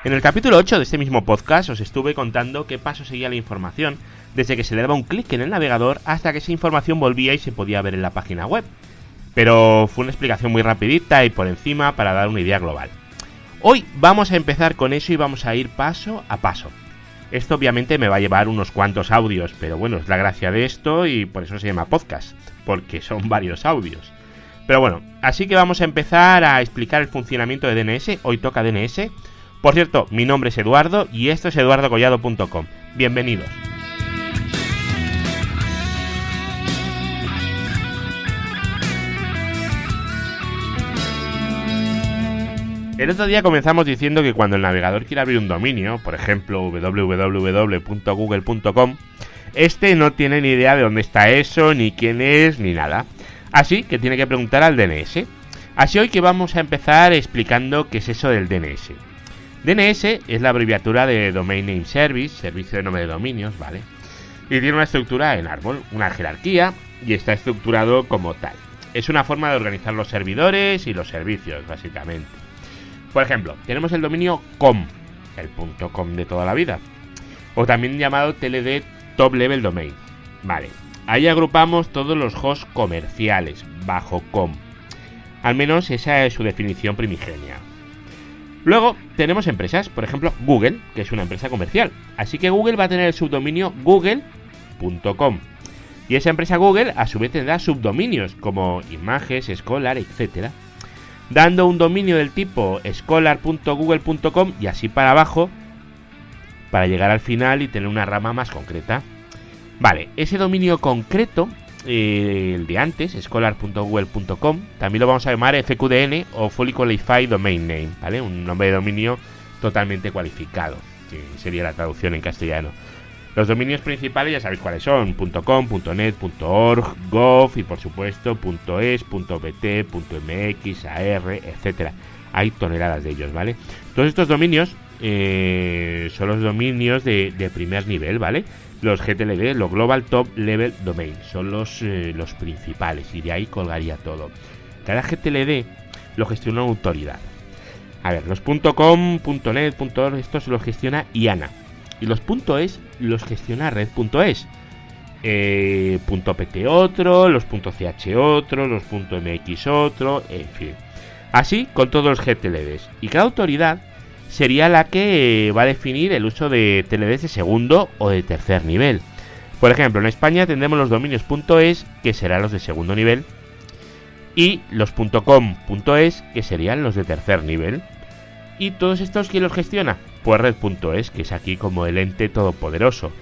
En el capítulo 8 de este mismo podcast os estuve contando qué paso seguía la información desde que se le daba un clic en el navegador hasta que esa información volvía y se podía ver en la página web. Pero fue una explicación muy rapidita y por encima para dar una idea global. Hoy vamos a empezar con eso y vamos a ir paso a paso. Esto obviamente me va a llevar unos cuantos audios, pero bueno, es la gracia de esto y por eso se llama podcast, porque son varios audios. Pero bueno, así que vamos a empezar a explicar el funcionamiento de DNS. Hoy toca DNS. Por cierto, mi nombre es Eduardo y esto es eduardocollado.com. Bienvenidos. El otro día comenzamos diciendo que cuando el navegador quiere abrir un dominio, por ejemplo www.google.com, este no tiene ni idea de dónde está eso, ni quién es, ni nada. Así que tiene que preguntar al DNS. Así hoy que vamos a empezar explicando qué es eso del DNS. DNS es la abreviatura de Domain Name Service, servicio de nombre de dominios, ¿vale? Y tiene una estructura en árbol, una jerarquía, y está estructurado como tal. Es una forma de organizar los servidores y los servicios, básicamente. Por ejemplo, tenemos el dominio .com, el .com de toda la vida, o también llamado TLD Top Level Domain. Vale, ahí agrupamos todos los hosts comerciales, bajo .com. Al menos esa es su definición primigenia. Luego tenemos empresas, por ejemplo Google, que es una empresa comercial. Así que Google va a tener el subdominio google.com. Y esa empresa Google a su vez tendrá subdominios como Images, Scholar, etc. Dando un dominio del tipo scholar.google.com y así para abajo para llegar al final y tener una rama más concreta. Vale, ese dominio concreto, el de antes, scholar.google.com, también lo vamos a llamar FQDN o Fully Qualified Domain Name, ¿vale? Un nombre de dominio totalmente cualificado, que sería la traducción en castellano. Los dominios principales ya sabéis cuáles son: .com, .net, .org, .gov y por supuesto .es, .pt, .mx, AR, etc. Hay toneladas de ellos, ¿vale? Todos estos dominios son los dominios de primer nivel, ¿vale? Los GTLD, los Global Top Level Domain, son los principales y de ahí colgaría todo. Cada GTLD lo gestiona una autoridad. A ver, los .com, .net, .org, estos los gestiona IANA. Y los .es los gestiona red.es. .pt otro, los .ch otro, los .mx otro, en fin. Así con todos los GTLDs. Y cada autoridad sería la que va a definir el uso de TLDs de segundo o de tercer nivel. Por ejemplo, en España tendremos los dominios .es, que serán los de segundo nivel, y los .com, .es, que serían los de tercer nivel. ¿Y todos estos quién los gestiona? Pues red.es, que es aquí como el ente todopoderoso,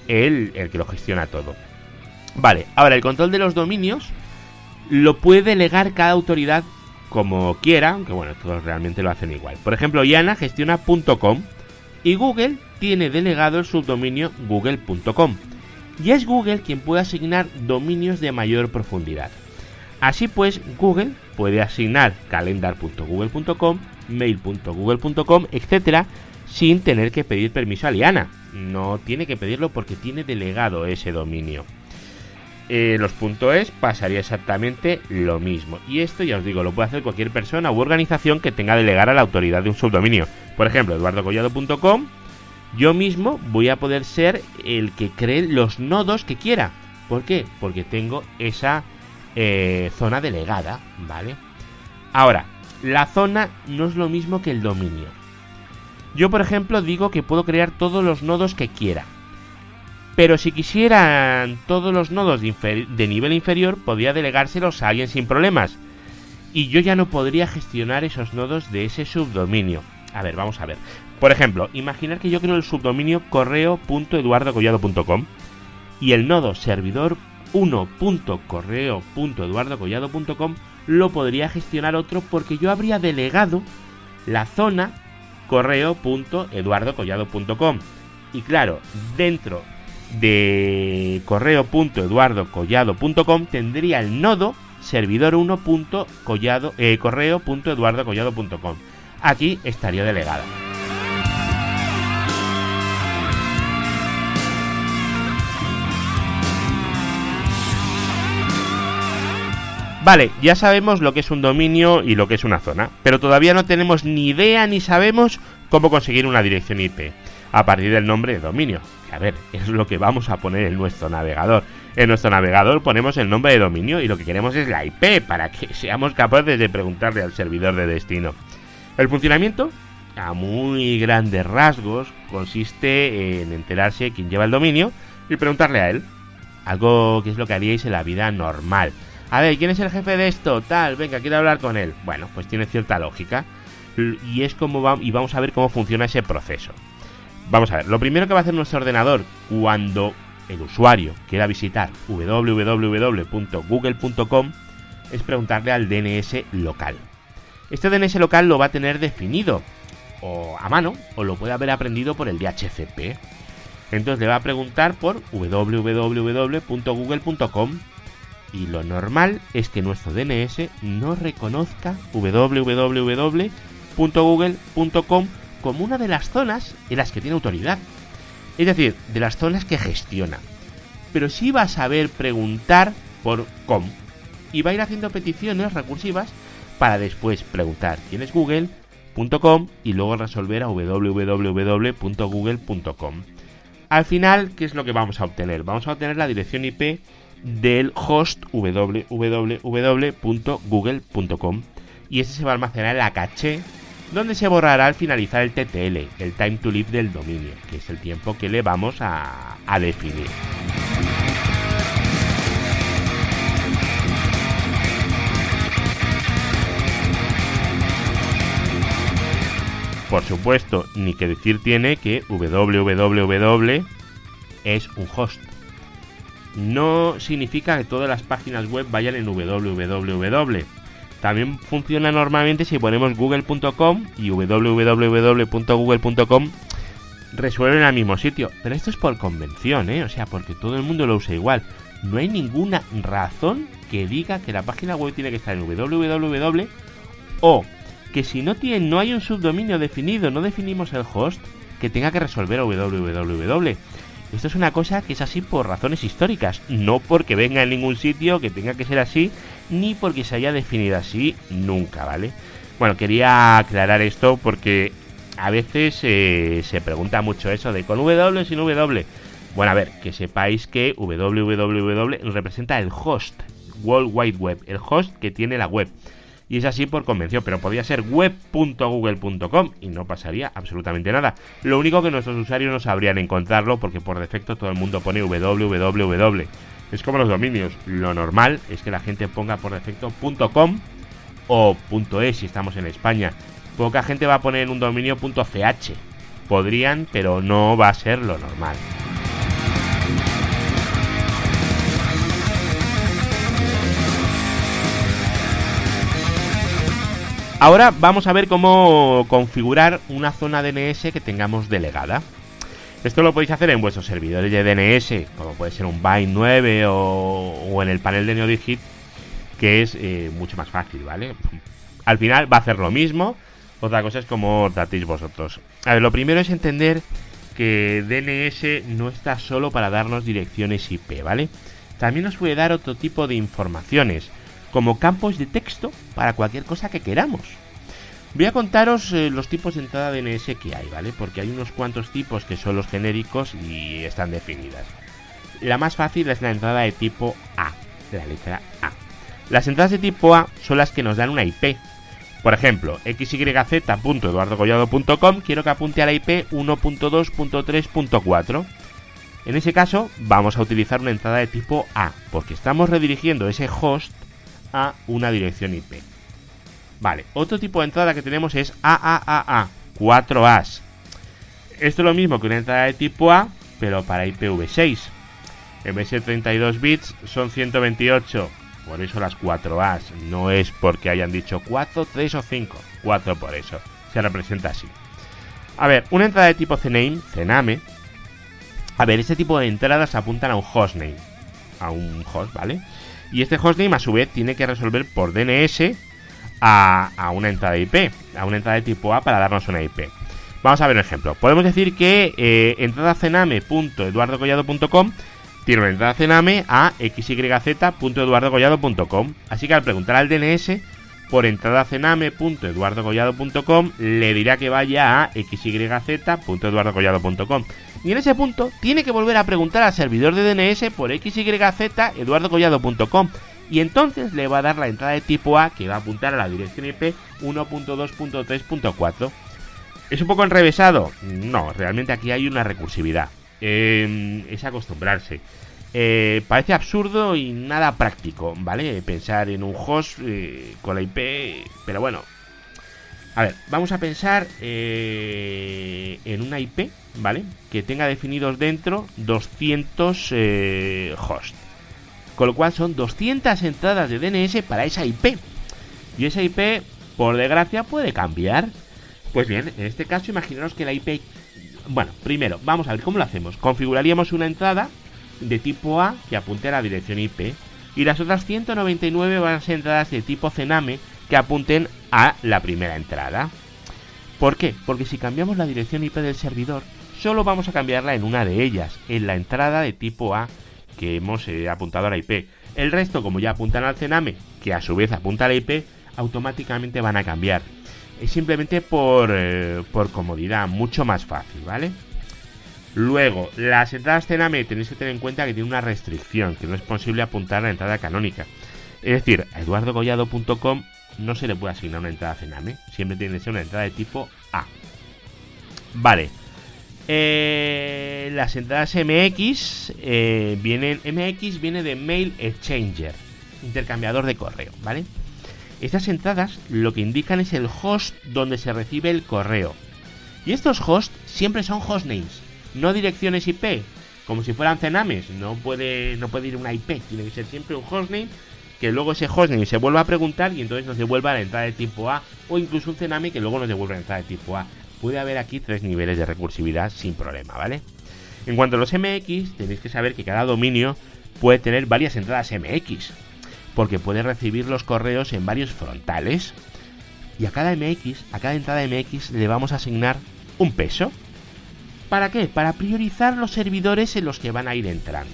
el que lo gestiona todo. Vale, ahora el control de los dominios lo puede delegar cada autoridad como quiera, aunque bueno, todos realmente lo hacen igual. Por ejemplo, IANA gestiona .com y Google tiene delegado el subdominio google.com. Y es Google quien puede asignar dominios de mayor profundidad. Así pues, Google puede asignar calendar.google.com, mail.google.com, etc., sin tener que pedir permiso a IANA. No tiene que pedirlo porque tiene delegado ese dominio. Los .es pasaría exactamente lo mismo. Y esto, ya os digo, lo puede hacer cualquier persona u organización que tenga delegada la autoridad de un subdominio. Por ejemplo, eduardocollado.com, yo mismo voy a poder ser el que cree los nodos que quiera. ¿Por qué? Porque tengo esa zona delegada, ¿vale? Ahora, la zona no es lo mismo que el dominio. Yo, por ejemplo, digo que puedo crear todos los nodos que quiera. Pero si quisieran todos los nodos de nivel inferior, podría delegárselos a alguien sin problemas. Y yo ya no podría gestionar esos nodos de ese subdominio. A ver, vamos a ver. Por ejemplo, imaginar que yo creo el subdominio correo.eduardocollado.com y el nodo servidor 1.correo.eduardocollado.com lo podría gestionar otro porque yo habría delegado la zona correo.eduardocollado.com. Y claro, dentro de correo.eduardocollado.com tendría el nodo servidor 1.correo.eduardocollado.com. Aquí estaría delegada. Vale, ya sabemos lo que es un dominio y lo que es una zona, pero todavía no tenemos ni idea ni sabemos cómo conseguir una dirección IP a partir del nombre de dominio. A ver, es lo que vamos a poner en nuestro navegador. En nuestro navegador ponemos el nombre de dominio y lo que queremos es la IP para que seamos capaces de preguntarle al servidor de destino. El funcionamiento, a muy grandes rasgos, consiste en enterarse quién lleva el dominio y preguntarle a él. Algo que es lo que haríais en la vida normal. A ver, ¿quién es el jefe de esto? Tal, venga, quiero hablar con él. Bueno, pues tiene cierta lógica. Y es como vamos a ver cómo funciona ese proceso. Vamos a ver, lo primero que va a hacer nuestro ordenador cuando el usuario quiera visitar www.google.com es preguntarle al DNS local. Este DNS local lo va a tener definido o a mano o lo puede haber aprendido por el DHCP. Entonces le va a preguntar por www.google.com y lo normal es que nuestro DNS no reconozca www.google.com como una de las zonas en las que tiene autoridad, es decir, de las zonas que gestiona. Pero sí va a saber preguntar por com y va a ir haciendo peticiones recursivas para después preguntar quién es google.com y luego resolver a www.google.com. Al final, ¿qué es lo que vamos a obtener? Vamos a obtener la dirección IP del host www.google.com y ese se va a almacenar en la caché, donde se borrará al finalizar el TTL, el time to live del dominio, que es el tiempo que le vamos a definir. Por supuesto, ni que decir tiene que www es un host. No significa que todas las páginas web vayan en www. También funciona normalmente si ponemos google.com y www.google.com resuelven al mismo sitio. Pero esto es por convención, O sea, porque todo el mundo lo usa igual. No hay ninguna razón que diga que la página web tiene que estar en www o que si no hay un subdominio definido, no definimos el host, que tenga que resolver www. Esto es una cosa que es así por razones históricas, no porque venga en ningún sitio que tenga que ser así, ni porque se haya definido así nunca, ¿vale? Bueno, quería aclarar esto porque a veces se pregunta mucho eso de con W o sin W. Bueno, a ver, que sepáis que www representa el host, World Wide Web, el host que tiene la web. Y es así por convención, pero podría ser web.google.com y no pasaría absolutamente nada. Lo único que nuestros usuarios no sabrían encontrarlo porque por defecto todo el mundo pone www. Es como los dominios, lo normal es que la gente ponga por defecto .com o .es si estamos en España. Poca gente va a poner un dominio .ch. Podrían, pero no va a ser lo normal. Ahora vamos a ver cómo configurar una zona DNS que tengamos delegada. Esto lo podéis hacer en vuestros servidores de DNS, como puede ser un Bind 9 o en el panel de NeoDigit, que es mucho más fácil, ¿vale? Al final va a hacer lo mismo, otra cosa es cómo tratéis vosotros. A ver, lo primero es entender que DNS no está solo para darnos direcciones IP, ¿vale? También nos puede dar otro tipo de informaciones, como campos de texto para cualquier cosa que queramos. Voy a contaros los tipos de entrada DNS que hay, ¿vale? Porque hay unos cuantos tipos que son los genéricos y están definidas. La más fácil es la entrada de tipo A, de la letra A. Las entradas de tipo A son las que nos dan una IP. Por ejemplo, xyz.eduardocollado.com quiero que apunte a la IP 1.2.3.4. En ese caso, vamos a utilizar una entrada de tipo A, porque estamos redirigiendo ese host a una dirección IP. Vale, otro tipo de entrada que tenemos es AAAA, 4 As. Esto es lo mismo que una entrada de tipo A, pero para IPv6. En vez de 32 bits son 128, por eso las 4 As. No es porque hayan dicho 4, 3 o 5, 4 por eso, se representa así. A ver, una entrada de tipo CNAME. A ver, este tipo de entradas apuntan a un hostname, a un host, ¿vale? Y este hostname a su vez tiene que resolver por DNS a una entrada de IP, a una entrada de tipo A para darnos una IP. Vamos a ver un ejemplo. Podemos decir que entrada cename.eduardocollado.com tiene una entrada cename a xyz.eduardocollado.com. Así que al preguntar al DNS por entradacename.eduardocollado.com le dirá que vaya a xyz.eduardocollado.com. Y en ese punto tiene que volver a preguntar al servidor de DNS por xyz.eduardocollado.com. Y entonces le va a dar la entrada de tipo A que va a apuntar a la dirección IP 1.2.3.4. ¿Es un poco enrevesado? No, realmente aquí hay una recursividad. Es acostumbrarse. Parece absurdo y nada práctico, ¿vale? Pensar en un host con la IP, pero bueno. A ver, vamos a pensar en una IP, ¿vale? Que tenga definidos dentro 200 hosts. Con lo cual son 200 entradas de DNS para esa IP. Y esa IP, por desgracia, puede cambiar. Pues bien, en este caso imaginaros que la IP... Bueno, primero, vamos a ver cómo lo hacemos. Configuraríamos una entrada de tipo A que apunte a la dirección IP y las otras 199 van a ser entradas de tipo CNAME que apunten a la primera entrada. ¿Por qué? Porque si cambiamos la dirección IP del servidor, solo vamos a cambiarla en una de ellas, en la entrada de tipo A que hemos apuntado a la IP. El resto, como ya apuntan al CNAME, que a su vez apunta a la IP, automáticamente van a cambiar. Es simplemente por comodidad, mucho más fácil, ¿vale? Luego, las entradas CNAME tenéis que tener en cuenta que tiene una restricción, que no es posible apuntar a la entrada canónica. Es decir, a eduardocollado.com no se le puede asignar una entrada CNAME, siempre tiene que ser una entrada de tipo A. Vale. Las entradas MX MX viene de Mail Exchanger, intercambiador de correo, ¿vale? Estas entradas lo que indican es el host donde se recibe el correo. Y estos hosts siempre son hostnames, no direcciones IP, como si fueran CNAMEs. No puede ir una IP, tiene que ser siempre un hostname, que luego ese hostname se vuelva a preguntar y entonces nos devuelva la entrada de tipo A, o incluso un CNAME que luego nos devuelva la entrada de tipo A. Puede haber aquí 3 niveles de recursividad sin problema, ¿vale? En cuanto a los MX, tenéis que saber que cada dominio puede tener varias entradas MX, porque puede recibir los correos en varios frontales. Y a cada MX, a cada entrada MX le vamos a asignar un peso. ¿Para qué? Para priorizar los servidores en los que van a ir entrando.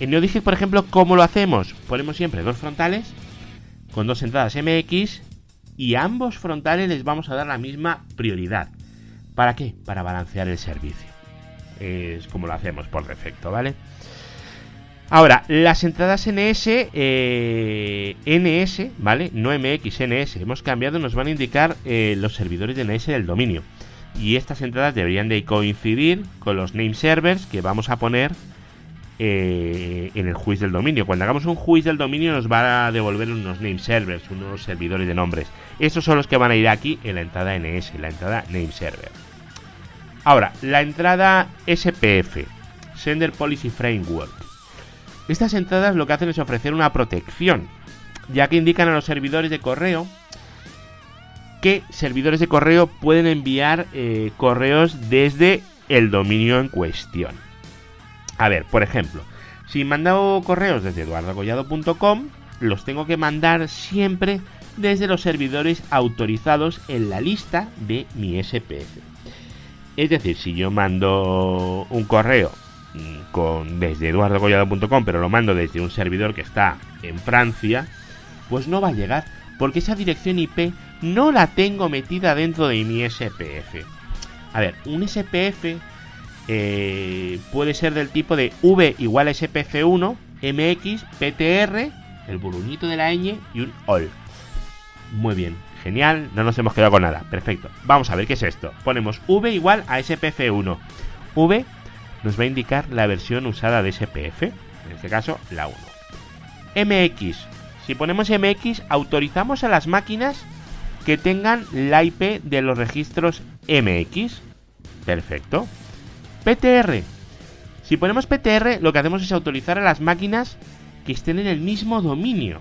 En Neodigit, por ejemplo, ¿cómo lo hacemos? Ponemos siempre 2 frontales con 2 entradas MX y a ambos frontales les vamos a dar la misma prioridad. ¿Para qué? Para balancear el servicio. Es como lo hacemos por defecto, ¿vale? Ahora, las entradas NS, ¿vale? No MX, NS. Hemos cambiado, nos van a indicar los servidores de NS del dominio. Y estas entradas deberían de coincidir con los name servers que vamos a poner en el juice del dominio. Cuando hagamos un juice del dominio nos va a devolver unos name servers, unos servidores de nombres. Estos son los que van a ir aquí en la entrada NS, la entrada name server. Ahora, la entrada SPF, Sender Policy Framework. Estas entradas lo que hacen es ofrecer una protección, ya que indican a los servidores de correo que servidores de correo pueden enviar correos desde el dominio en cuestión. A ver, por ejemplo, si mando correos desde eduardocollado.com, los tengo que mandar siempre desde los servidores autorizados en la lista de mi SPF. Es decir, si yo mando un correo desde eduardocollado.com, pero lo mando desde un servidor que está en Francia, pues no va a llegar, porque esa dirección IP no la tengo metida dentro de mi SPF. A ver, un SPF puede ser del tipo de V igual a SPF1, MX, PTR, el burruñito de la ñ y un all. Muy bien, genial, no nos hemos quedado con nada, perfecto. Vamos a ver qué es esto. Ponemos V igual a SPF1. V nos va a indicar la versión usada de SPF, en este caso la 1. MX, si ponemos MX, autorizamos a las máquinas que tengan la IP de los registros MX. Perfecto. PTR, si ponemos PTR, lo que hacemos es autorizar a las máquinas que estén en el mismo dominio.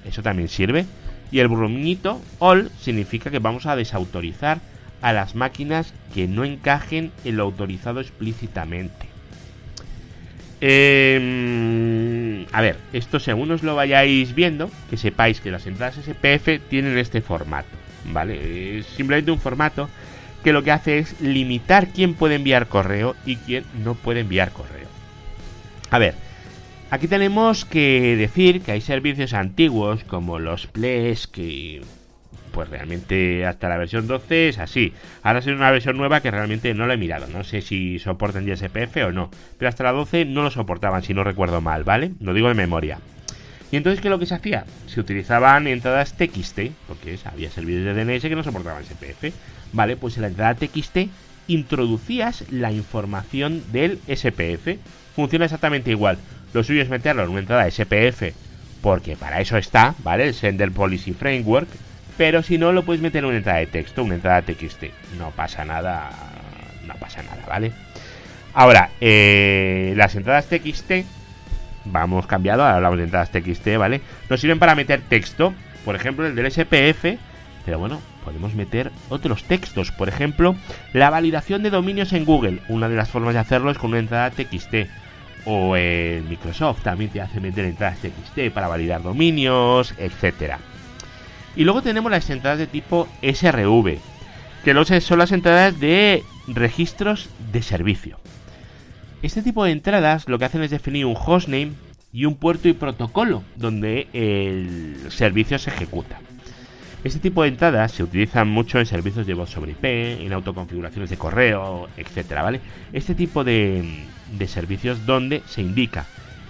Eso también sirve. Y el burruñito all significa que vamos a desautorizar a las máquinas que no encajen en lo autorizado explícitamente. A ver, esto según os lo vayáis viendo, que sepáis que las entradas SPF tienen este formato, ¿vale? Es simplemente un formato que lo que hace es limitar quién puede enviar correo y quién no puede enviar correo. A ver, Aquí tenemos que decir que hay servicios antiguos como los Plex que pues realmente hasta la versión 12 es así. Ahora es una versión nueva que realmente no la he mirado, no sé si soportan DSPF o no, pero hasta la 12 no lo soportaban, si no recuerdo mal, ¿vale? Lo digo de memoria. Y entonces, ¿qué es lo que se hacía? Se utilizaban entradas TXT, porque había servicios de DNS que no soportaban SPF. Vale, pues en la entrada TXT introducías la información del SPF. Funciona exactamente igual. Lo suyo es meterlo en una entrada SPF, porque para eso está, ¿vale? El Sender Policy Framework. Pero si no, lo puedes meter en una entrada de texto, una entrada TXT. No pasa nada, ¿vale? Ahora, las entradas TXT, vamos cambiado, ahora hablamos de entradas TXT, ¿vale? Nos sirven para meter texto, por ejemplo, el del SPF, pero bueno, podemos meter otros textos. Por ejemplo, la validación de dominios en Google. Una de las formas de hacerlo es con una entrada TXT. O Microsoft también te hace meter entradas TXT para validar dominios, etcétera. Y luego tenemos las entradas de tipo SRV, que son las entradas de registros de servicio. Este tipo de entradas lo que hacen es definir un hostname y un puerto y protocolo donde el servicio se ejecuta. Este tipo de entradas se utilizan mucho en servicios de voz sobre IP, en autoconfiguraciones de correo, etcétera, ¿vale? Este tipo de servicios donde se indica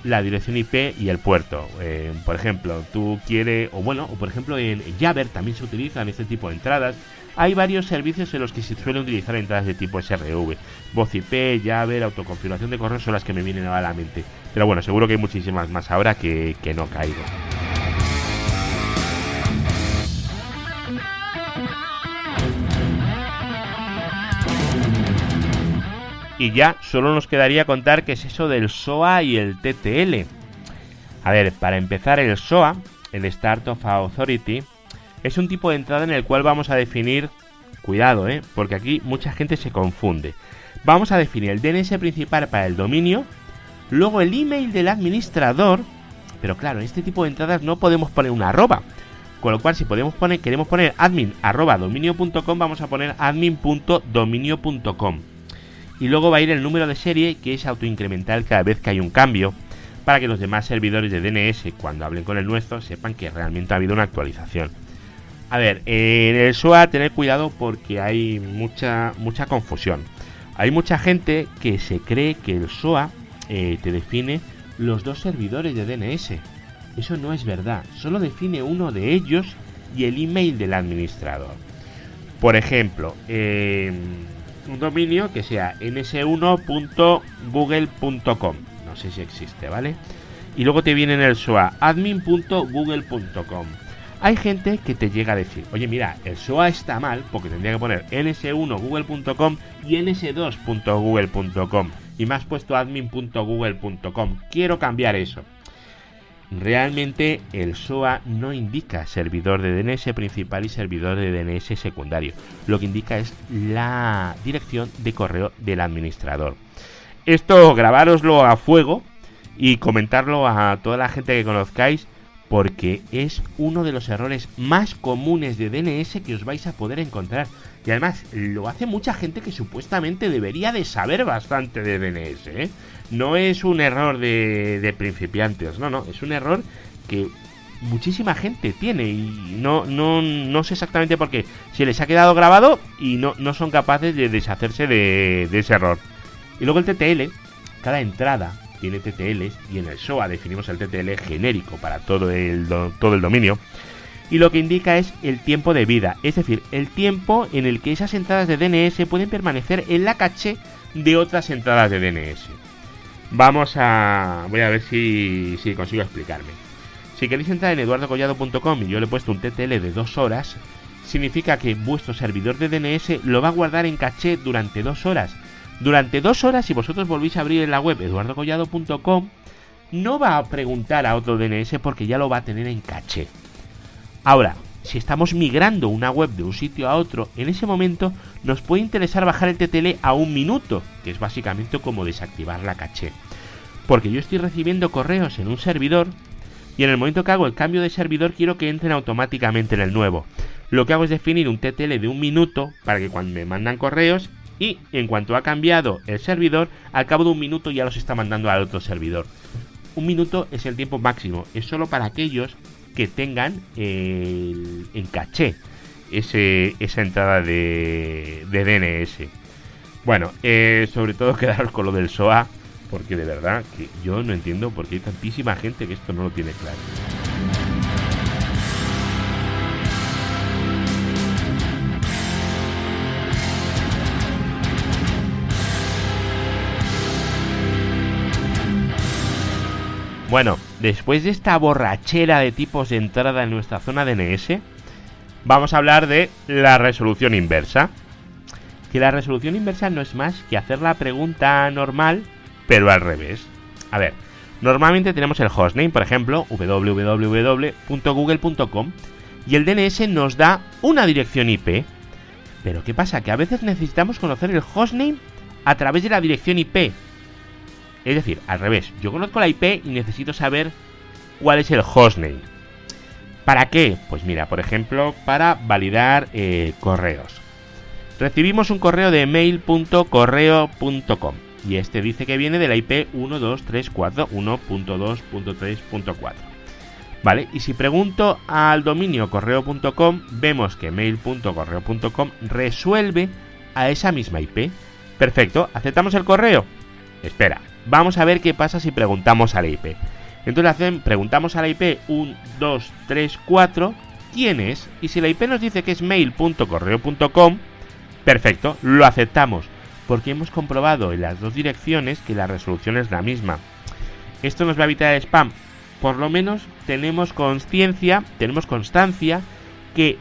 la dirección IP y el puerto. Por ejemplo, tú quieres, o por ejemplo en Jabber también se utilizan este tipo de entradas. Hay varios servicios en los que se suelen utilizar entradas de tipo SRV. Voz IP, Jabber, autoconfiguración de correo son las que me vienen a la mente. Pero bueno, seguro que hay muchísimas más ahora que no caigo. Y ya solo nos quedaría contar qué es eso del SOA y el TTL. A ver, para empezar, el SOA, el Start of Authority, es un tipo de entrada en el cual vamos a definir, cuidado, porque aquí mucha gente se confunde. Vamos a definir el DNS principal para el dominio, luego el email del administrador, pero claro, en este tipo de entradas no podemos poner una arroba. Con lo cual, si queremos poner admin@dominio.com, vamos a poner admin.dominio.com. Y luego va a ir el número de serie, que es autoincremental cada vez que hay un cambio, para que los demás servidores de DNS, cuando hablen con el nuestro, sepan que realmente ha habido una actualización. A ver, en el SOA tener cuidado porque hay mucha confusión. Hay mucha gente que se cree que el SOA te define los dos servidores de DNS. Eso no es verdad, solo define uno de ellos y el email del administrador. Por ejemplo, un dominio que sea ns1.google.com, no sé si existe, ¿vale? Y luego te viene en el SOA admin.google.com. Hay gente que te llega a decir, oye mira, el SOA está mal porque tendría que poner ns1.google.com y ns2.google.com y me has puesto admin.google.com, quiero cambiar eso. Realmente el SOA no indica servidor de DNS principal y servidor de DNS secundario. Lo que indica es la dirección de correo del administrador. Esto grabároslo a fuego y comentarlo a toda la gente que conozcáis, porque es uno de los errores más comunes de DNS que os vais a poder encontrar. Y además lo hace mucha gente que supuestamente debería de saber bastante de DNS, No es un error de principiantes, no, es un error que muchísima gente tiene y no sé exactamente por qué. Se les ha quedado grabado y no son capaces de deshacerse de ese error. Y luego el TTL, cada entrada tiene TTLs y en el SOA definimos el TTL genérico para todo el dominio. Y lo que indica es el tiempo de vida, es decir, el tiempo en el que esas entradas de DNS pueden permanecer en la caché de otras entradas de DNS. Voy a ver si consigo explicarme. Si queréis entrar en eduardocollado.com y yo le he puesto un TTL de 2 horas, significa que vuestro servidor de DNS lo va a guardar en caché durante 2 horas. Durante 2 horas, si vosotros volvéis a abrir en la web eduardocollado.com, no va a preguntar a otro DNS porque ya lo va a tener en caché. Ahora, si estamos migrando una web de un sitio a otro, en ese momento nos puede interesar bajar el TTL a 1 minuto, que es básicamente como desactivar la caché. Porque yo estoy recibiendo correos en un servidor y en el momento que hago el cambio de servidor quiero que entren automáticamente en el nuevo. Lo que hago es definir un TTL de 1 minuto para que cuando me mandan correos y en cuanto ha cambiado el servidor, al cabo de 1 minuto ya los está mandando al otro servidor. 1 minuto es el tiempo máximo. Es solo para aquellos que tengan en caché esa entrada de DNS. Bueno, sobre todo quedaros con lo del SOA, porque de verdad que yo no entiendo por qué hay tantísima gente que esto no lo tiene claro. Bueno, después de esta borrachera de tipos de entrada en nuestra zona DNS, vamos a hablar de la resolución inversa. Que la resolución inversa no es más que hacer la pregunta normal, pero al revés. A ver, normalmente tenemos el hostname, por ejemplo, www.google.com, y el DNS nos da una dirección IP. Pero ¿qué pasa? Que a veces necesitamos conocer el hostname a través de la dirección IP. Es decir, al revés, yo conozco la IP y necesito saber cuál es el hostname. ¿Para qué? Pues mira, por ejemplo, para validar correos. Recibimos un correo de mail.correo.com y este dice que viene de la IP 12341.2.3.4. Vale, y si pregunto al dominio correo.com, vemos que mail.correo.com resuelve a esa misma IP. Perfecto, ¿aceptamos el correo? Espera, vamos a ver qué pasa si preguntamos a la IP. Entonces preguntamos a la IP 1234 quién es, y si la IP nos dice que es mail.correo.com, perfecto, lo aceptamos, porque hemos comprobado en las dos direcciones que la resolución es la misma. Esto nos va a evitar el spam. Por lo menos tenemos constancia que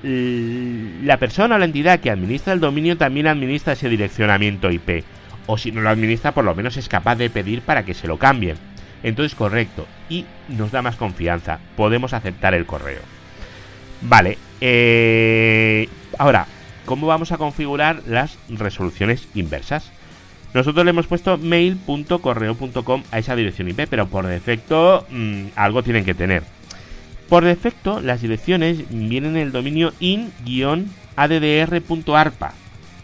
la persona o la entidad que administra el dominio también administra ese direccionamiento IP. O si no lo administra, por lo menos es capaz de pedir para que se lo cambien. Entonces, correcto. Y nos da más confianza. Podemos aceptar el correo. Vale. Ahora, ¿cómo vamos a configurar las resoluciones inversas? Nosotros le hemos puesto mail.correo.com a esa dirección IP, pero por defecto algo tienen que tener. Por defecto, las direcciones vienen en el dominio in-addr.arpa.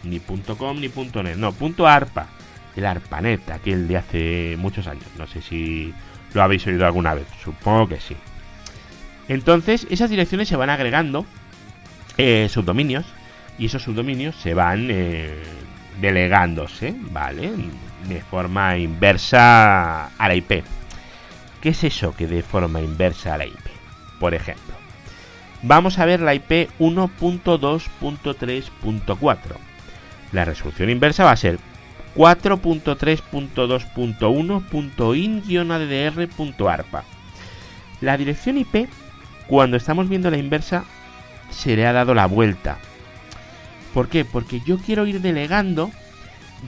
Ni .com ni .net, no, .arpa. El ARPANET, aquel de hace muchos años. No sé si lo habéis oído alguna vez, supongo que sí. Entonces, esas direcciones se van agregando subdominios, y esos subdominios se van delegándose, ¿vale? De forma inversa a la IP. ¿Qué es eso que de forma inversa a la IP? Por ejemplo, vamos a ver la IP 1.2.3.4. La resolución inversa va a ser 4.3.2.1.in-addr.arpa. La dirección IP, cuando estamos viendo la inversa, se le ha dado la vuelta. ¿Por qué? Porque yo quiero ir delegando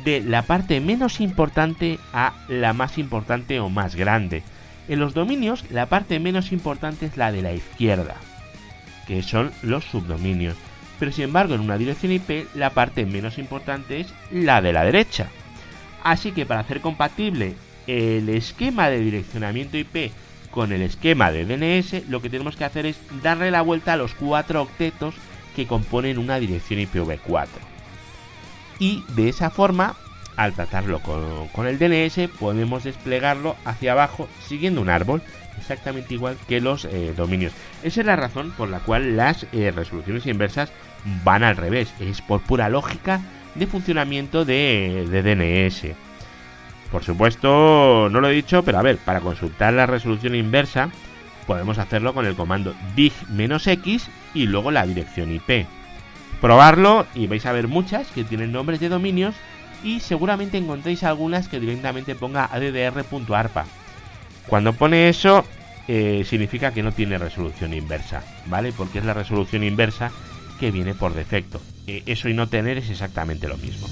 de la parte menos importante a la más importante o más grande. En los dominios, la parte menos importante es la de la izquierda, que son los subdominios. Pero sin embargo, en una dirección IP, la parte menos importante es la de la derecha. Así que para hacer compatible el esquema de direccionamiento IP con el esquema de DNS, lo que tenemos que hacer es darle la vuelta a los 4 octetos que componen una dirección IPv4. Y de esa forma, al tratarlo con el DNS, podemos desplegarlo hacia abajo siguiendo un árbol, exactamente igual que los dominios. Esa es la razón por la cual las resoluciones inversas van al revés. Es por pura lógica de funcionamiento de DNS. Por supuesto, no lo he dicho, pero a ver, para consultar la resolución inversa podemos hacerlo con el comando dig-x y luego la dirección IP. Probarlo y vais a ver muchas que tienen nombres de dominios, y seguramente encontréis algunas que directamente ponga addr.arpa. Cuando pone eso, significa que no tiene resolución inversa, ¿vale? Porque es la resolución inversa que viene por defecto. Eso y no tener es exactamente lo mismo.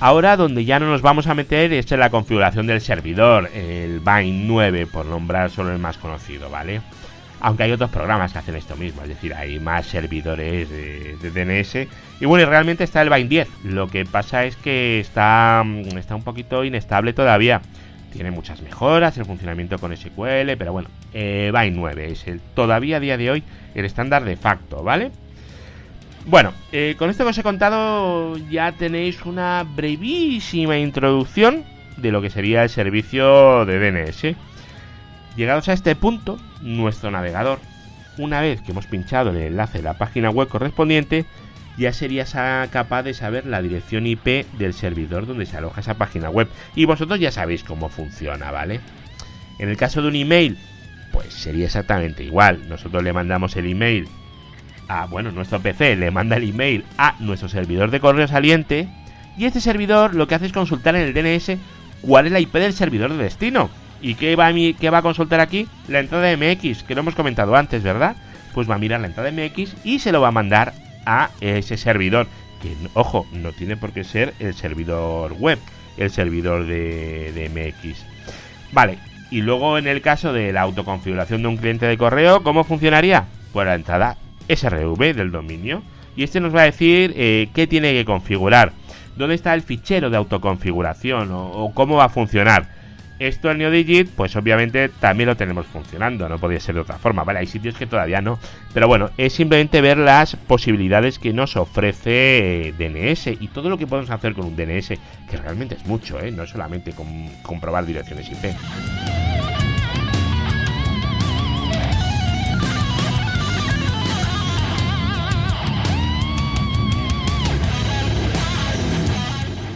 Ahora donde ya no nos vamos a meter es en la configuración del servidor, el Bind 9, por nombrar solo el más conocido, ¿vale? Aunque hay otros programas que hacen esto mismo, es decir, hay más servidores de DNS. Y bueno, y realmente está el Bind 10. Lo que pasa es que está un poquito inestable todavía. Tiene muchas mejoras, el funcionamiento con SQL, pero bueno, va en 9, es todavía a día de hoy el estándar de facto, ¿vale? Bueno, con esto que os he contado ya tenéis una brevísima introducción de lo que sería el servicio de DNS. Llegados a este punto, nuestro navegador, una vez que hemos pinchado el enlace de la página web correspondiente, ya sería capaz de saber la dirección IP del servidor donde se aloja esa página web. Y vosotros ya sabéis cómo funciona, ¿vale? En el caso de un email, pues sería exactamente igual. Nosotros le mandamos el email nuestro PC le manda el email a nuestro servidor de correo saliente, y este servidor lo que hace es consultar en el DNS cuál es la IP del servidor de destino. ¿Y qué va a consultar aquí? La entrada de MX, que lo hemos comentado antes, ¿verdad? Pues va a mirar la entrada de MX y se lo va a mandar a ese servidor, que ojo, no tiene por qué ser el servidor web, el servidor de MX. Vale, y luego en el caso de la autoconfiguración de un cliente de correo, ¿cómo funcionaría? Pues la entrada SRV del dominio, y este nos va a decir qué tiene que configurar, dónde está el fichero de autoconfiguración o cómo va a funcionar. Esto en NeoDigit, pues obviamente también lo tenemos funcionando, no podría ser de otra forma, ¿vale? Hay sitios que todavía no, pero bueno, es simplemente ver las posibilidades que nos ofrece DNS y todo lo que podemos hacer con un DNS, que realmente es mucho, no es solamente comprobar direcciones IP.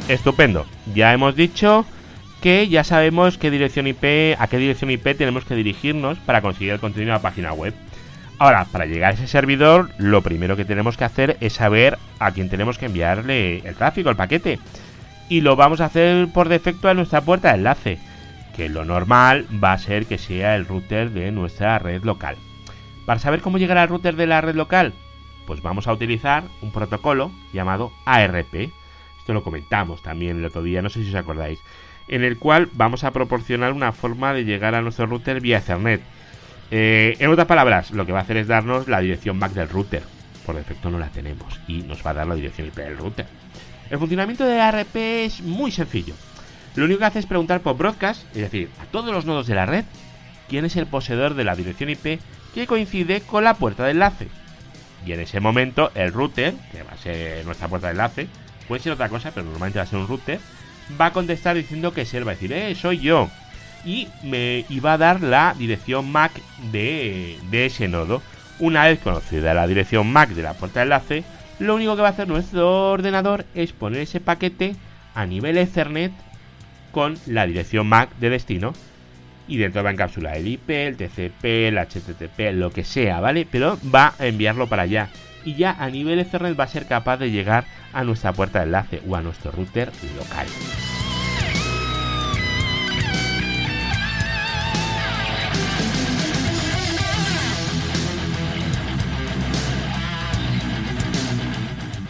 Estupendo, ya hemos dicho que ya sabemos a qué dirección IP tenemos que dirigirnos para conseguir el contenido de la página web. Ahora, para llegar a ese servidor, lo primero que tenemos que hacer es saber a quién tenemos que enviarle el tráfico, el paquete. Y lo vamos a hacer por defecto a nuestra puerta de enlace, que lo normal va a ser que sea el router de nuestra red local. Para saber cómo llegar al router de la red local, pues vamos a utilizar un protocolo llamado ARP. Esto lo comentamos también el otro día, no sé si os acordáis, en el cual vamos a proporcionar una forma de llegar a nuestro router vía Ethernet. En otras palabras, lo que va a hacer es darnos la dirección MAC del router. Por defecto no la tenemos y nos va a dar la dirección IP del router. El funcionamiento de ARP es muy sencillo. Lo único que hace es preguntar por broadcast, es decir, a todos los nodos de la red, quién es el poseedor de la dirección IP que coincide con la puerta de enlace. Y en ese momento el router, que va a ser nuestra puerta de enlace, puede ser otra cosa, pero normalmente va a ser un router, va a contestar diciendo que es él, va a decir, soy yo, y va a dar la dirección MAC de ese nodo. Una vez conocida la dirección MAC de la puerta de enlace, lo único que va a hacer nuestro ordenador es poner ese paquete a nivel Ethernet con la dirección MAC de destino, y dentro va a encapsular el IP, el TCP, el HTTP, lo que sea, ¿vale? Pero va a enviarlo para allá, y ya a nivel Ethernet va a ser capaz de llegar a nuestra puerta de enlace o a nuestro router local.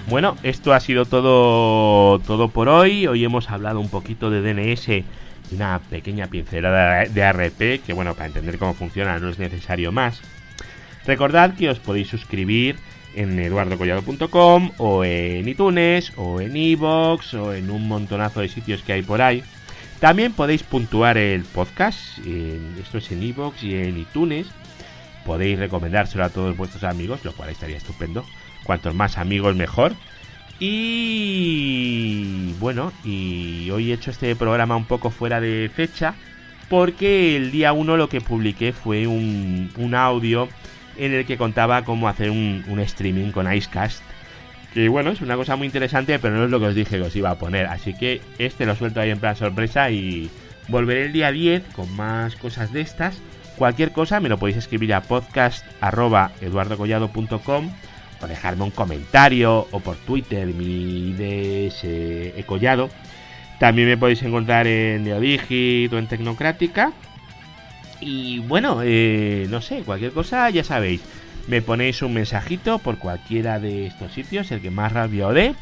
Bueno, esto ha sido todo por hoy. Hoy hemos hablado un poquito de DNS y una pequeña pincelada de ARP, que bueno, para entender cómo funciona no es necesario más. Recordad que os podéis suscribir en eduardocollado.com o en iTunes o en iVoox o en un montonazo de sitios que hay por ahí. También podéis puntuar el podcast, esto es en iVoox y en iTunes. Podéis recomendárselo a todos vuestros amigos, lo cual estaría estupendo. Cuantos más amigos mejor. Y bueno, y hoy he hecho este programa un poco fuera de fecha, porque el día 1 lo que publiqué fue un audio en el que contaba cómo hacer un streaming con Icecast, que bueno, es una cosa muy interesante, pero no es lo que os dije que os iba a poner, así que lo suelto ahí en plan sorpresa y volveré el día 10 con más cosas de estas. Cualquier cosa me lo podéis escribir a podcast@eduardocollado.com o dejarme un comentario o por Twitter, mi ID es Collado. También me podéis encontrar en NeoDigit o en Tecnocrática. Y bueno, no sé, cualquier cosa ya sabéis, me ponéis un mensajito por cualquiera de estos sitios, el que más rabia os dé,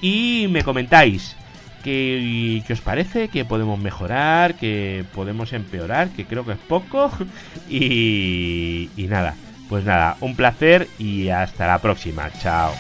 y me comentáis qué os parece, qué podemos mejorar, qué podemos empeorar, que creo que es poco. Y nada, pues nada, un placer y hasta la próxima, chao.